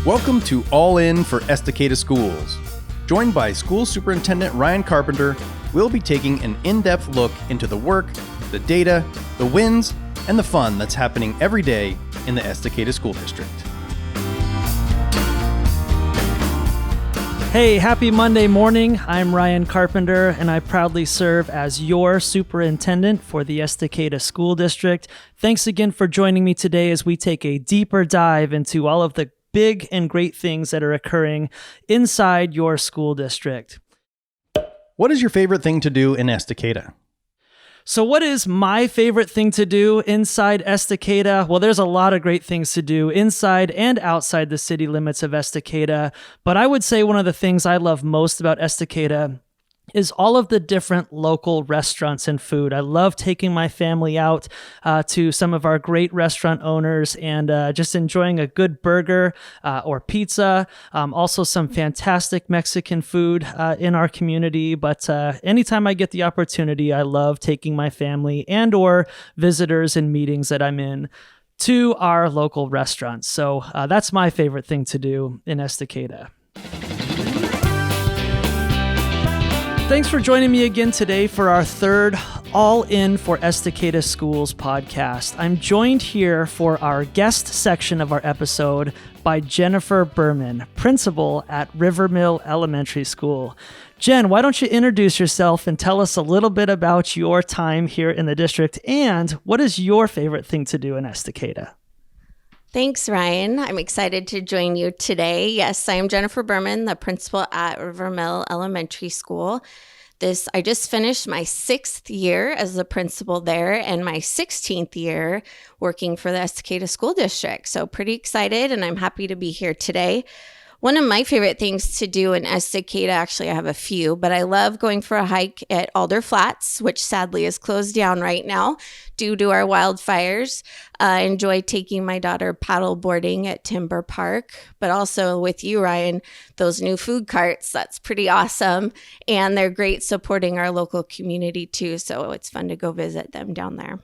Welcome to All In for Estacada Schools. Joined by School Superintendent Ryan Carpenter, we'll be taking an in-depth look into the work, the data, the wins, and the fun that's happening every day in the Estacada School District. Hey, happy Monday morning. I'm Ryan Carpenter, and I proudly serve as your superintendent for the Estacada School District. Thanks again for joining me today as we take a deeper dive into all of the big and great things that are occurring inside your school district. What is your favorite thing to do in Estacada? So what is my favorite thing to do inside Estacada? Well, there's a lot of great things to do inside and outside the city limits of Estacada, but I would say one of the things I love most about Estacada is all of the different local restaurants and food. I love taking my family out to some of our great restaurant owners and just enjoying a good burger or pizza. Also some fantastic Mexican food in our community. But anytime I get the opportunity, I love taking my family and or visitors and meetings that I'm in to our local restaurants. So that's my favorite thing to do in Estacada. Thanks for joining me again today for our third All In for Estacada Schools podcast. I'm joined here for our guest section of our episode by Jennifer Behrman, principal at Rivermill Elementary School. Jen, why don't you introduce yourself and tell us a little bit about your time here in the district and what is your favorite thing to do in Estacada? Thanks, Ryan. I'm excited to join you today. Yes, I'm Jennifer Behrman, the principal at Rivermill Elementary School. I just finished my 6th year as the principal there and my 16th year working for the Estacada School District. So pretty excited, and I'm happy to be here today. One of my favorite things to do in Estacada, actually I have a few, but I love going for a hike at Alder Flats, which sadly is closed down right now due to our wildfires. I enjoy taking my daughter paddle boarding at Timber Park, but also with you, Ryan, those new food carts, that's pretty awesome. And they're great supporting our local community too, so it's fun to go visit them down there.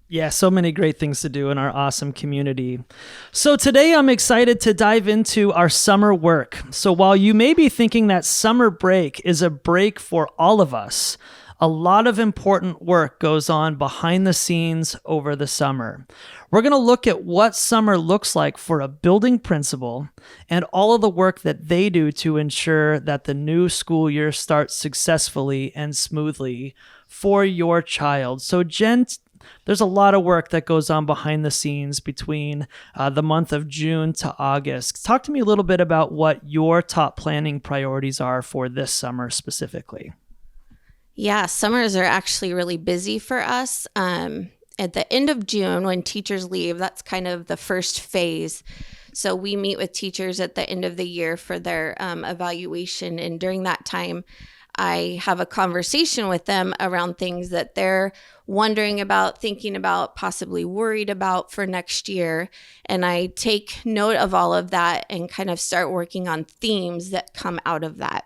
Yeah, so many great things to do in our awesome community. So today I'm excited to dive into our summer work. So while you may be thinking that summer break is a break for all of us, a lot of important work goes on behind the scenes over the summer. We're going to look at what summer looks like for a building principal and all of the work that they do to ensure that the new school year starts successfully and smoothly for your child. So Jen, there's a lot of work that goes on behind the scenes between the month of June to August. Talk to me a little bit about what your top planning priorities are for this summer specifically. Yeah, summers are actually really busy for us. At the end of June, when teachers leave, that's kind of the first phase. So we meet with teachers at the end of the year for their evaluation. And during that time, I have a conversation with them around things that they're wondering about, thinking about, possibly worried about for next year. And I take note of all of that and kind of start working on themes that come out of that.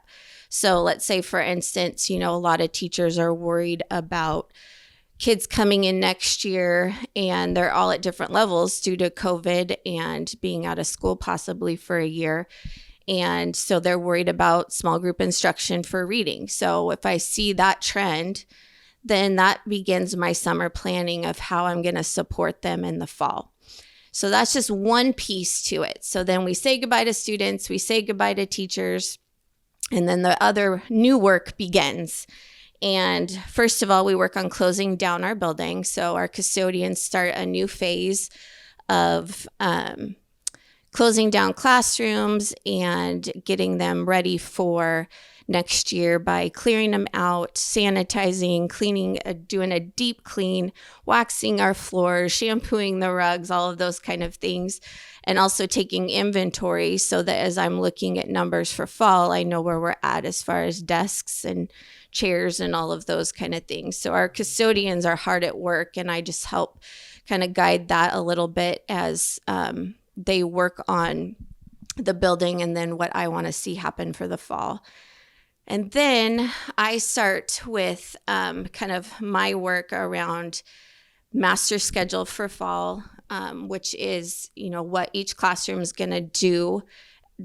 So let's say, for instance, a lot of teachers are worried about kids coming in next year and they're all at different levels due to COVID and being out of school possibly for a year. And so they're worried about small group instruction for reading. So if I see that trend, then that begins my summer planning of how I'm going to support them in the fall. So that's just one piece to it. So then we say goodbye to students, we say goodbye to teachers, and then the other new work begins. And first of all, we work on closing down our building. So our custodians start a new phase of closing down classrooms and getting them ready for next year by clearing them out, sanitizing, cleaning, doing a deep clean, waxing our floors, shampooing the rugs, all of those kind of things, and also taking inventory so that as I'm looking at numbers for fall, I know where we're at as far as desks and chairs and all of those kind of things. So our custodians are hard at work, and I just help kind of guide that a little bit as they work on the building and then what I want to see happen for the fall. And then I start with kind of my work around master schedule for fall, which is, what each classroom is going to do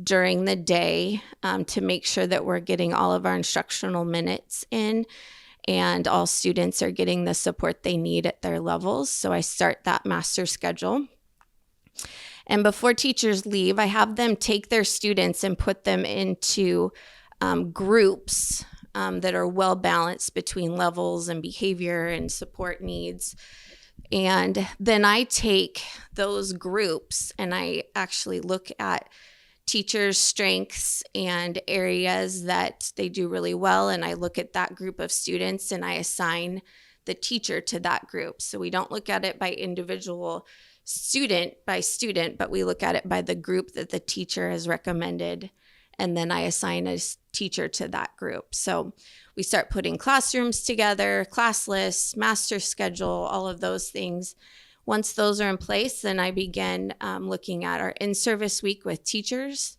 during the day to make sure that we're getting all of our instructional minutes in and all students are getting the support they need at their levels. So I start that master schedule. And before teachers leave, I have them take their students and put them into groups that are well balanced between levels and behavior and support needs. And then I take those groups and I actually look at teachers' strengths and areas that they do really well. And I look at that group of students and I assign the teacher to that group. So we don't look at it by individual student by student, but we look at it by the group that the teacher has recommended. And then I assign a teacher to that group. So we start putting classrooms together, class lists, master schedule, all of those things. Once those are in place, then I begin looking at our in-service week with teachers,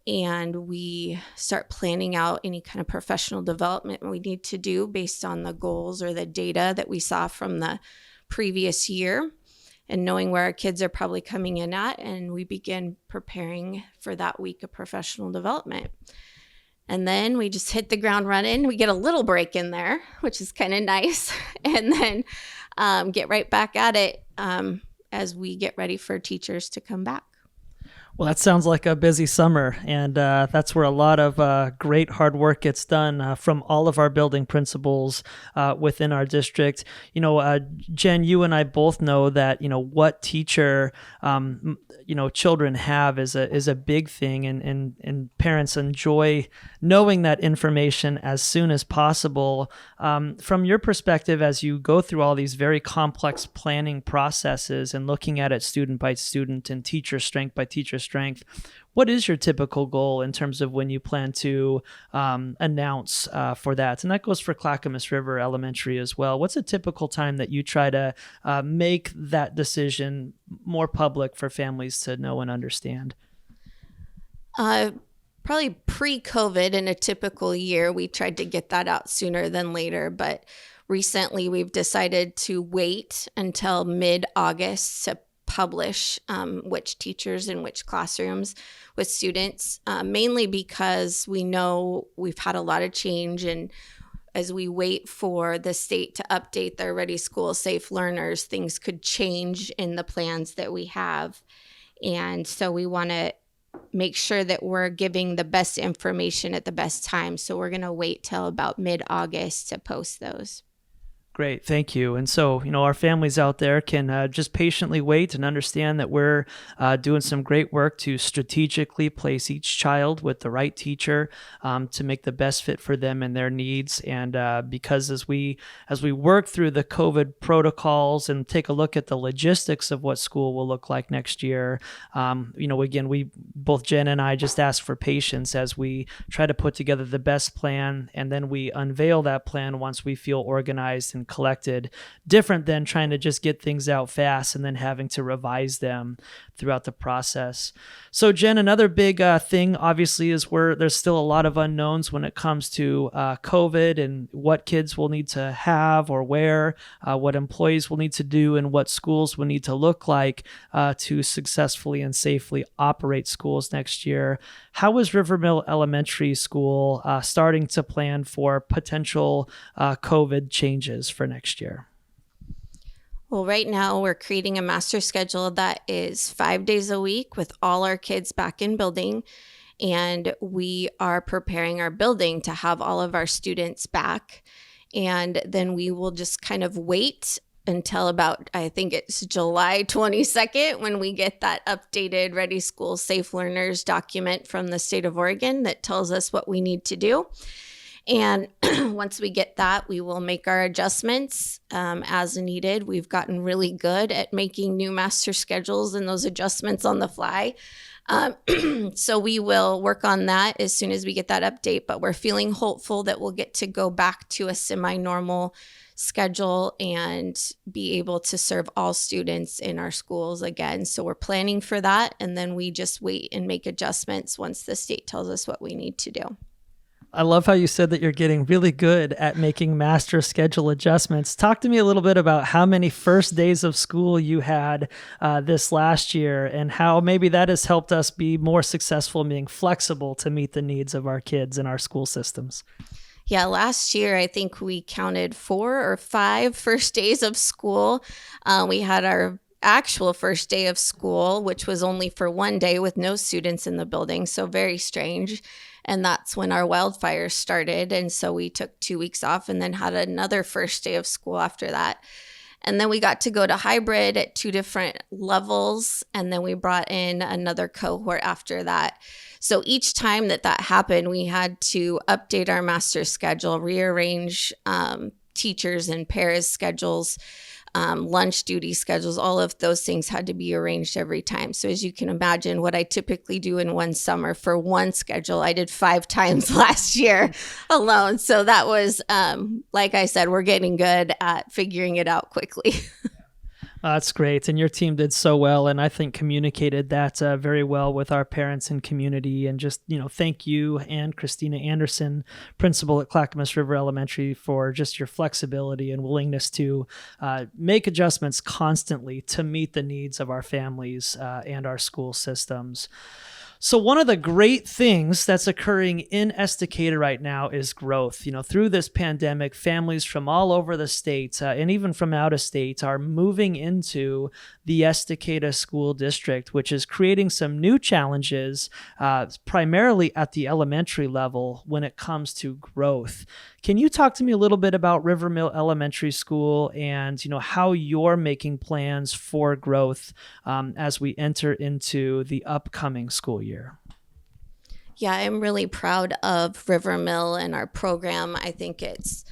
and we start planning out any kind of professional development we need to do based on the goals or the data that we saw from the previous year, and knowing where our kids are probably coming in at, and we begin preparing for that week of professional development. And then we just hit the ground running. We get a little break in there, which is kind of nice, and then get right back at it as we get ready for teachers to come back. Well, that sounds like a busy summer, and that's where a lot of great hard work gets done from all of our building principals within our district. Jen, you and I both know that what teacher children have is a big thing, and parents enjoy knowing that information as soon as possible. From your perspective, as you go through all these very complex planning processes and looking at it student by student and teacher strength by teacher strength, what is your typical goal in terms of when you plan to announce for that? And that goes for Clackamas River Elementary as well. What's a typical time that you try to make that decision more public for families to know and understand? Probably pre-COVID in a typical year, we tried to get that out sooner than later, but recently we've decided to wait until mid-August to publish which teachers in which classrooms with students, mainly because we know we've had a lot of change, and as we wait for the state to update their Ready School Safe Learners, things could change in the plans that we have. And so we want to make sure that we're giving the best information at the best time. So we're going to wait till about mid-August to post those. Great. Thank you. And so, our families out there can just patiently wait and understand that we're doing some great work to strategically place each child with the right teacher to make the best fit for them and their needs. And because as we work through the COVID protocols and take a look at the logistics of what school will look like next year, again, we both Jen and I just ask for patience as we try to put together the best plan, and then we unveil that plan once we feel organized and collected, different than trying to just get things out fast and then having to revise them throughout the process. So Jen, another big thing obviously is there's still a lot of unknowns when it comes to COVID and what kids will need to have or wear, what employees will need to do, and what schools will need to look like to successfully and safely operate schools next year. How is Rivermill Elementary School starting to plan for potential COVID changes for next year? Well, right now we're creating a master schedule that is 5 days a week with all our kids back in building. And we are preparing our building to have all of our students back. And then we will just kind of wait until about, I think it's July 22nd, when we get that updated Ready School Safe Learners document from the state of Oregon that tells us what we need to do. And once we get that, we will make our adjustments as needed. We've gotten really good at making new master schedules and those adjustments on the fly. So we will work on that as soon as we get that update, but we're feeling hopeful that we'll get to go back to a semi-normal schedule and be able to serve all students in our schools again. So we're planning for that, and then we just wait and make adjustments once the state tells us what we need to do. I love how you said that you're getting really good at making master schedule adjustments. Talk to me a little bit about how many first days of school you had this last year and how maybe that has helped us be more successful in being flexible to meet the needs of our kids in our school systems. Yeah, last year I think we counted 4 or 5 first days of school. We had our actual first day of school, which was only for one day with no students in the building, so very strange. And that's when our wildfires started. And so we took 2 weeks off and then had another first day of school after that. And then we got to go to hybrid at 2 different levels. And then we brought in another cohort after that. So each time that happened, we had to update our master schedule, rearrange teachers and paras schedules, lunch duty schedules, all of those things had to be arranged every time. So as you can imagine, what I typically do in one summer for one schedule, I did 5 times last year alone. So that was, like I said, we're getting good at figuring it out quickly. That's great. And your team did so well. And I think communicated that very well with our parents and community. And just, thank you and Christina Anderson, principal at Clackamas River Elementary, for just your flexibility and willingness to make adjustments constantly to meet the needs of our families and our school systems. So one of the great things that's occurring in Estacada right now is growth. Through this pandemic, families from all over the state and even from out of state are moving into the Estacada School District, which is creating some new challenges, primarily at the elementary level when it comes to growth. Can you talk to me a little bit about River Mill Elementary School and how you're making plans for growth as we enter into the upcoming school year? Yeah, I'm really proud of River Mill and our program. I think it's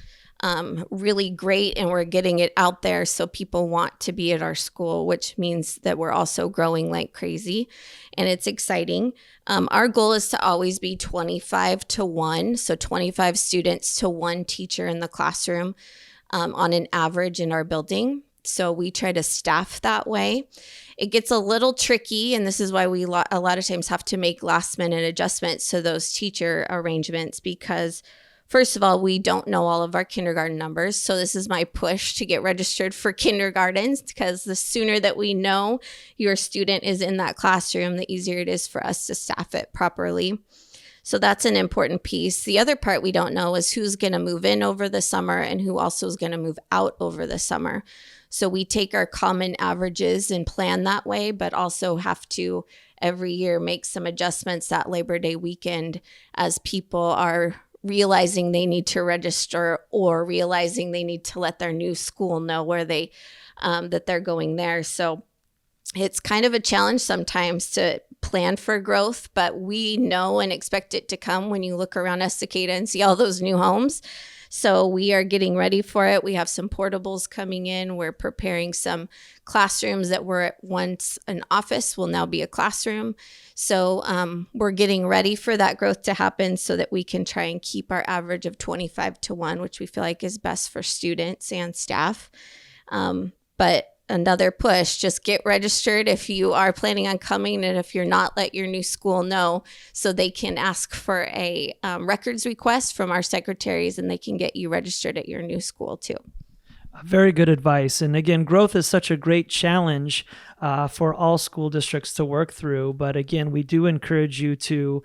really great, and we're getting it out there so people want to be at our school, which means that we're also growing like crazy, and it's exciting. Our goal is to always be 25 to 1, so 25 students to 1 teacher in the classroom on an average in our building. So we try to staff that way. It gets a little tricky, and this is why we a lot of times have to make last minute adjustments to those teacher arrangements because first of all, we don't know all of our kindergarten numbers. So this is my push to get registered for kindergartens because the sooner that we know your student is in that classroom, the easier it is for us to staff it properly. So that's an important piece. The other part we don't know is who's going to move in over the summer and who also is going to move out over the summer. So we take our common averages and plan that way, but also have to every year make some adjustments that Labor Day weekend as people are realizing they need to register or realizing they need to let their new school know where they that they're going there. So it's kind of a challenge sometimes to plan for growth, but we know and expect it to come when you look around Estacada and see all those new homes. So we are getting ready for it. We have some portables coming in. We're preparing some classrooms that were at once an office will now be a classroom. So we're getting ready for that growth to happen so that we can try and keep our average of 25 to 1, which we feel like is best for students and staff. But another push, just get registered if you are planning on coming, and if you're not, let your new school know so they can ask for a records request from our secretaries and they can get you registered at your new school too. Very good advice. And again, growth is such a great challenge for all school districts to work through. But again, we do encourage you to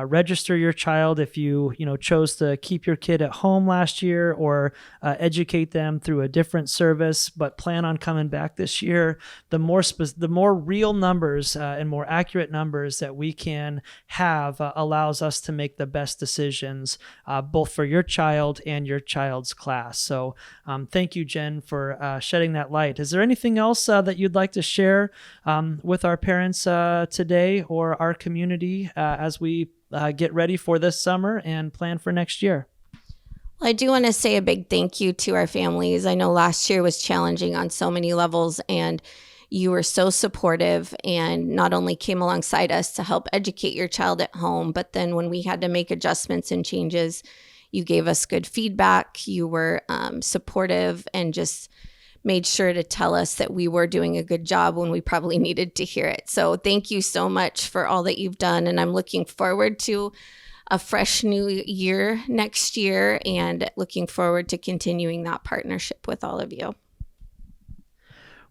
register your child if you chose to keep your kid at home last year or educate them through a different service, but plan on coming back this year. The more real numbers and more accurate numbers that we can have allows us to make the best decisions, both for your child and your child's class. So thank you, Jen, for shedding that light. Is there anything else that you'd like to share with our parents today or our community as we get ready for this summer and plan for next year? Well, I do want to say a big thank you to our families. I know last year was challenging on so many levels, and you were so supportive and not only came alongside us to help educate your child at home, but then when we had to make adjustments and changes, you gave us good feedback. You were supportive and just made sure to tell us that we were doing a good job when we probably needed to hear it. So thank you so much for all that you've done. And I'm looking forward to a fresh new year next year, and looking forward to continuing that partnership with all of you.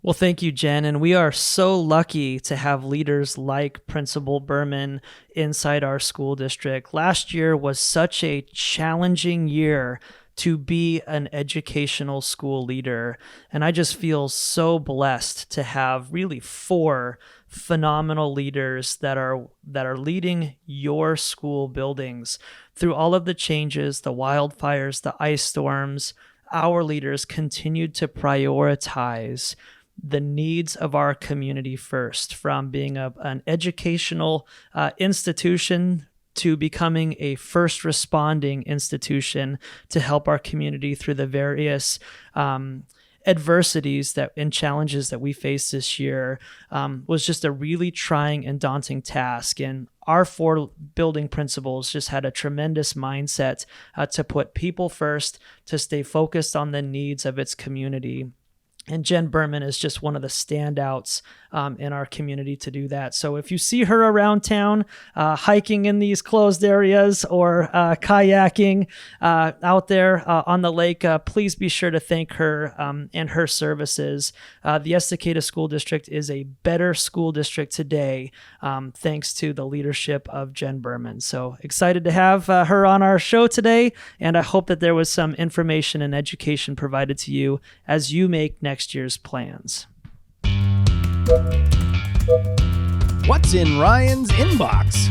Well, thank you, Jen. And we are so lucky to have leaders like Principal Behrman inside our school district. Last year was such a challenging year to be an educational school leader. And I just feel so blessed to have really 4 phenomenal leaders that are leading your school buildings through all of the changes, the wildfires, the ice storms. Our leaders continued to prioritize the needs of our community first, from being an educational institution to becoming a first responding institution to help our community through the various adversities and challenges that we faced this year. Was just a really trying and daunting task. And our 4 building principals just had a tremendous mindset to put people first, to stay focused on the needs of its community. And Jen Behrman is just one of the standouts in our community to do that. So if you see her around town, hiking in these closed areas or kayaking out there on the lake, please be sure to thank her and her services. The Estacada School District is a better school district today thanks to the leadership of Jen Behrman. So excited to have her on our show today, and I hope that there was some information and education provided to you as you make next year's plans. What's in Ryan's inbox?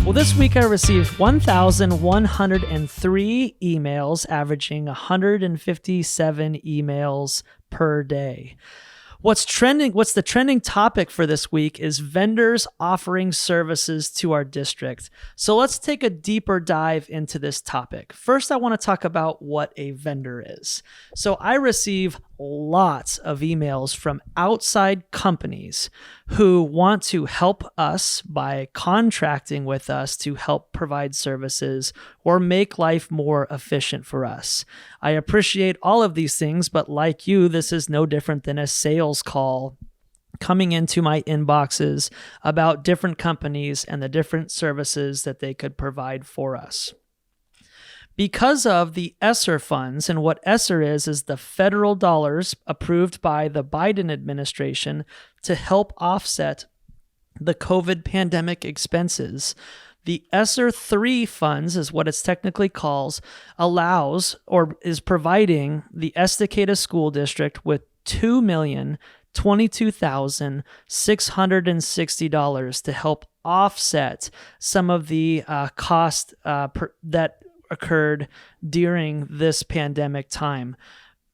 Well, this week I received 1,103 emails, averaging 157 emails per day. What's the trending topic for this week is vendors offering services to our district. So let's take a deeper dive into this topic. First, I want to talk about what a vendor is. So I receive lots of emails from outside companies who want to help us by contracting with us to help provide services or make life more efficient for us. I appreciate all of these things, but like you, this is no different than a sales call coming into my inboxes about different companies and the different services that they could provide for us. Because of the ESSER funds, and what ESSER is the federal dollars approved by the Biden administration to help offset the COVID pandemic expenses, the ESSER 3 funds is what it's technically calls, allows or is providing the Estacada School District with $2,022,660 to help offset some of the cost that occurred during this pandemic time.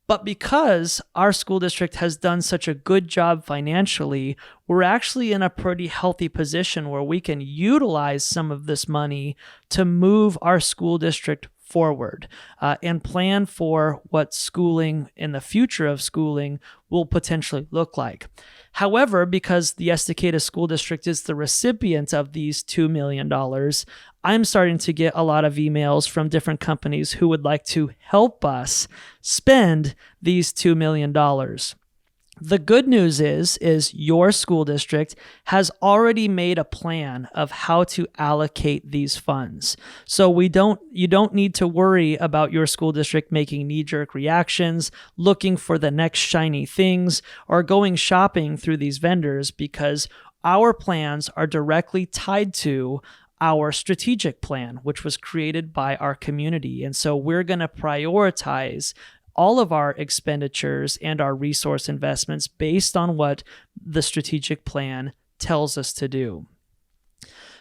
But because our school district has done such a good job financially, we're actually in a pretty healthy position where we can utilize some of this money to move our school district forward and plan for what schooling in the future of schooling will potentially look like. However, because the Estacada School District is the recipient of these $2 million, I'm starting to get a lot of emails from different companies who would like to help us spend these $2 million. The good news is your school district has already made a plan of how to allocate these funds. So you don't need to worry about your school district making knee-jerk reactions, looking for the next shiny things, or going shopping through these vendors, because our plans are directly tied to our strategic plan, which was created by our community. And so we're going to prioritize all of our expenditures and our resource investments based on what the strategic plan tells us to do.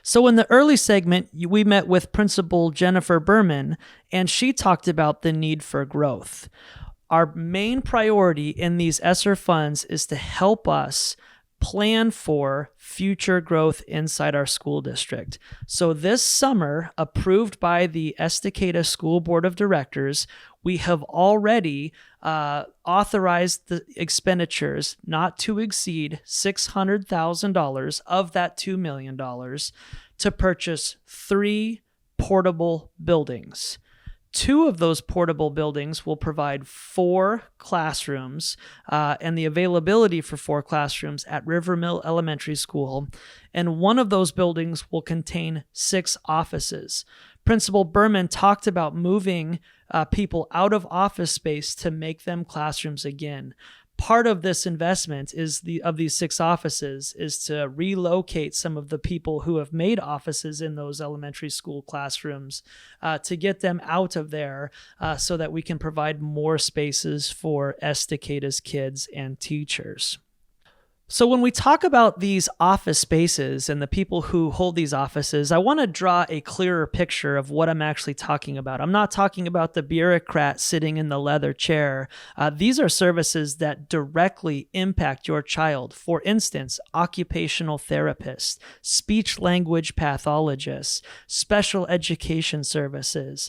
So in the early segment, we met with Principal Jennifer Behrman, and she talked about the need for growth. Our main priority in these ESSER funds is to help us plan for future growth inside our school district. So this summer, approved by the Estacada School Board of Directors, we have already authorized the expenditures not to exceed $600,000 of that $2 million to purchase 3 portable buildings, 2 of those portable buildings will provide 4 classrooms and the availability for 4 classrooms at River Mill Elementary School. And 1 of those buildings will contain 6 offices. Principal Behrman talked about moving people out of office space to make them classrooms again. Part of this investment of these 6 offices is to relocate some of the people who have made offices in those elementary school classrooms to get them out of there so that we can provide more spaces for Estacada's kids and teachers. So when we talk about these office spaces and the people who hold these offices, I want to draw a clearer picture of what I'm actually talking about. I'm not talking about the bureaucrat sitting in the leather chair. These are services that directly impact your child. For instance, occupational therapists, speech language pathologists, special education services,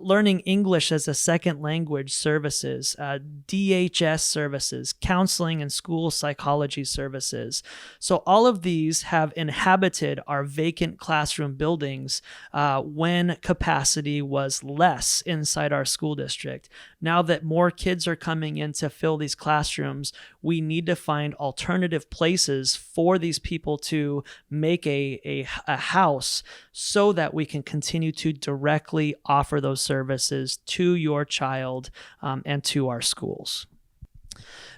learning English as a second language services, DHS services, counseling and school psychology services. So all of these have inhabited our vacant classroom buildings when capacity was less inside our school district. Now that more kids are coming in to fill these classrooms, we need to find alternative places for these people to make a house so that we can continue to directly offer those services to your child and to our schools.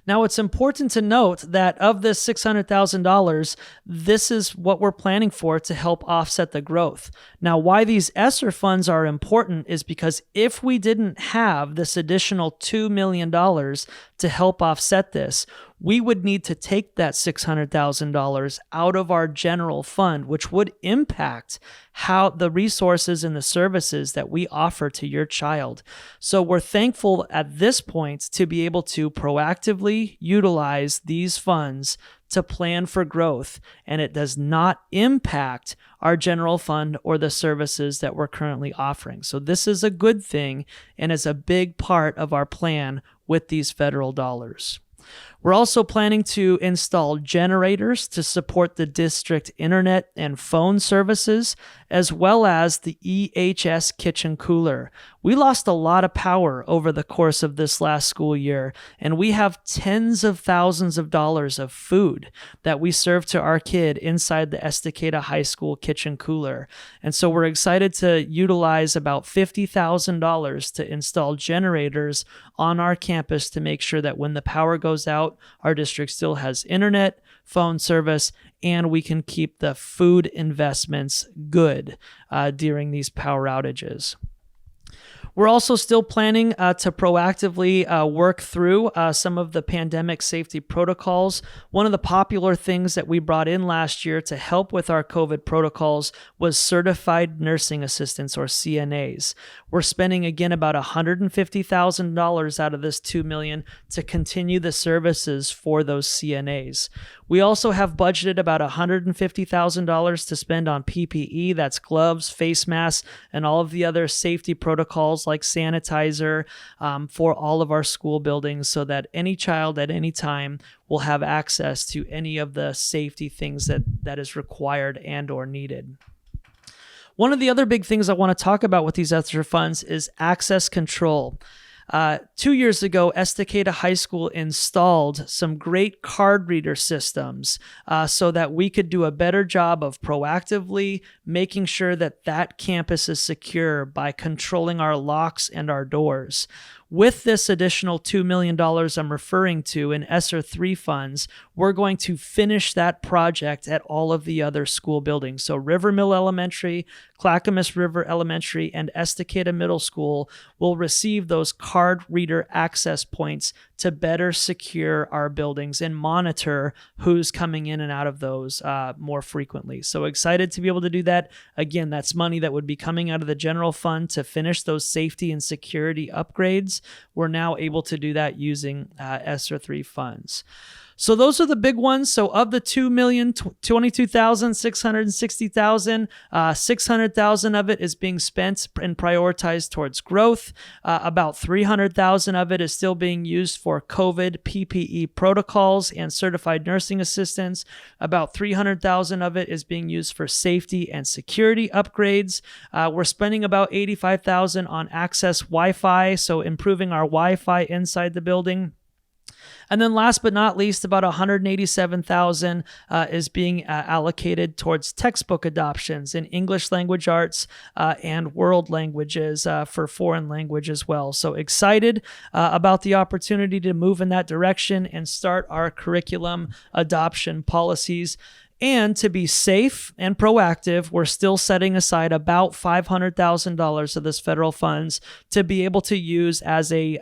Now, it's important to note that of this $600,000, this is what we're planning for to help offset the growth. Now, why these ESSER funds are important is because if we didn't have this additional $2 million to help offset this, we would need to take that $600,000 out of our general fund, which would impact how the resources and the services that we offer to your child. So we're thankful at this point to be able to proactively utilize these funds to plan for growth, and it does not impact our general fund or the services that we're currently offering. So this is a good thing and is a big part of our plan with these federal dollars. We're also planning to install generators to support the district internet and phone services, as well as the EHS kitchen cooler. We lost a lot of power over the course of this last school year, and we have tens of thousands of dollars of food that we serve to our kid inside the Estacada High School kitchen cooler. And so we're excited to utilize about $50,000 to install generators on our campus to make sure that when the power goes out, our district still has internet, phone service, and we can keep the food investments good during these power outages. We're also still planning to proactively work through some of the pandemic safety protocols. One of the popular things that we brought in last year to help with our COVID protocols was certified nursing assistants, or CNAs. We're spending again about $150,000 out of this $2 million to continue the services for those CNAs. We also have budgeted about $150,000 to spend on PPE, that's gloves, face masks, and all of the other safety protocols like sanitizer for all of our school buildings, so that any child at any time will have access to any of the safety things that is required and or needed. One of the other big things I want to talk about with these ESSER funds is access control. 2 years ago, Estacada High School installed some great card reader systems so that we could do a better job of proactively making sure that that campus is secure by controlling our locks and our doors. With this additional $2 million I'm referring to in ESSER 3 funds, we're going to finish that project at all of the other school buildings. So River Mill Elementary, Clackamas River Elementary, and Estacada Middle School will receive those card reader access points to better secure our buildings and monitor who's coming in and out of those more frequently. So excited to be able to do that. Again, that's money that would be coming out of the general fund to finish those safety and security upgrades. We're now able to do that using ESSER 3 funds. So those are the big ones. So of the 2,022,660,000, 600,000 of it is being spent and prioritized towards growth. About 300,000 of it is still being used for COVID PPE protocols and certified nursing assistants. About 300,000 of it is being used for safety and security upgrades. We're spending about 85,000 on access Wi-Fi, so improving our Wi-Fi inside the building. And then last but not least, about 187,000 is being allocated towards textbook adoptions in English language arts and world languages for foreign language as well. So excited about the opportunity to move in that direction and start our curriculum adoption policies. And to be safe and proactive, we're still setting aside about $500,000 of this federal funds to be able to use as a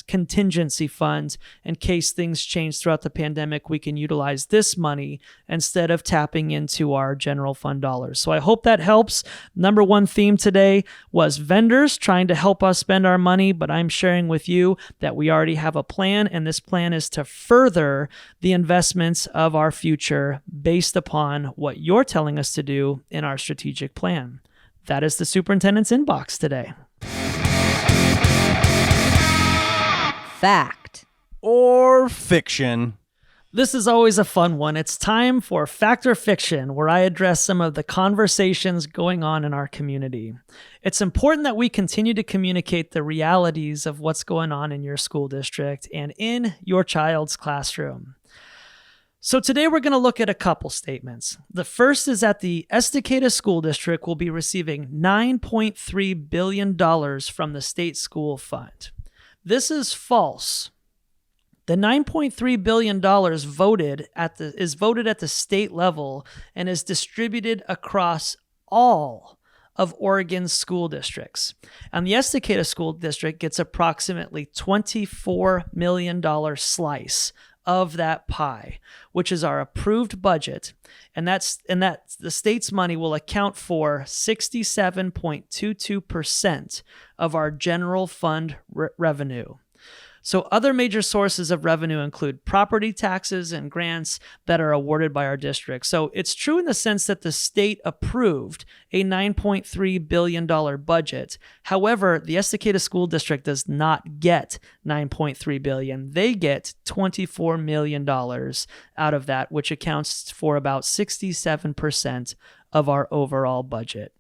contingency fund in case things change throughout the pandemic. We can utilize this money instead of tapping into our general fund dollars. So I hope that helps. Number one theme today was vendors trying to help us spend our money, but I'm sharing with you that we already have a plan, and this plan is to further the investments of our future based upon what you're telling us to do in our strategic plan. That is the superintendent's inbox today. Fact. Or fiction. This is always a fun one. It's time for Fact or Fiction, where I address some of the conversations going on in our community. It's important that we continue to communicate the realities of what's going on in your school district and in your child's classroom. So today we're going to look at a couple statements. The first is that the Estacada School District will be receiving $9.3 billion from the state school fund. This is false. The $9.3 billion is voted at the state level and is distributed across all of Oregon's school districts. And the Estacada School District gets approximately $24 million slice of that pie, which is our approved budget, and that's the state's money will account for 67.22% of our general fund revenue. So other major sources of revenue include property taxes and grants that are awarded by our district. So it's true in the sense that the state approved a $9.3 billion budget. However, the Estacada School District does not get $9.3 billion. They get $24 million out of that, which accounts for about 67% of our overall budget.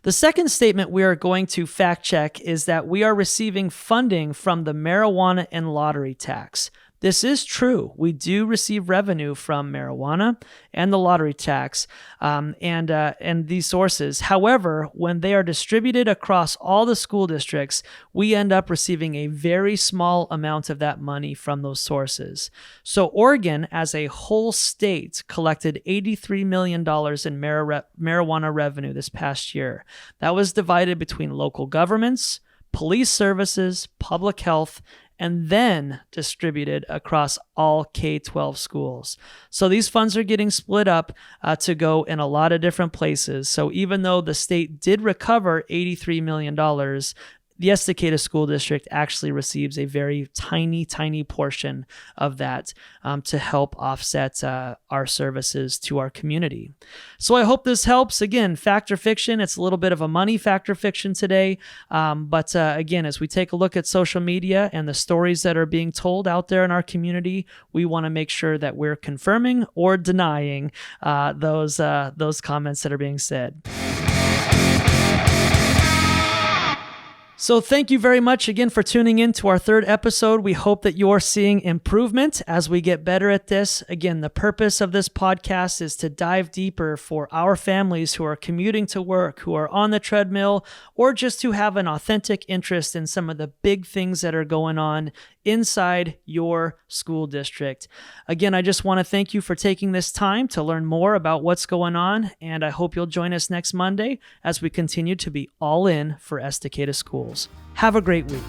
The second statement we are going to fact check is that we are receiving funding from the marijuana and lottery tax. This is true. We do receive revenue from marijuana and the lottery tax and these sources. However, when they are distributed across all the school districts, we end up receiving a very small amount of that money from those sources. So Oregon, as a whole state, collected $83 million in marijuana revenue this past year. That was divided between local governments, police services, public health, and then distributed across all K-12 schools. So these funds are getting split up to go in a lot of different places. So even though the state did recover $83 million, the Estacada School District actually receives a very tiny portion of that to help offset our services to our community. So I hope this helps. Again, fact or fiction, it's a little bit of a money fact or fiction today. But again, as we take a look at social media and the stories that are being told out there in our community, we want to make sure that we're confirming or denying those comments that are being said. So thank you very much again for tuning in to our third episode. We hope that you're seeing improvement as we get better at this. Again, the purpose of this podcast is to dive deeper for our families who are commuting to work, who are on the treadmill, or just who have an authentic interest in some of the big things that are going on inside your school district. Again, I just want to thank you for taking this time to learn more about what's going on, and I hope you'll join us next Monday as we continue to be all in for Estacada Schools. Have a great week.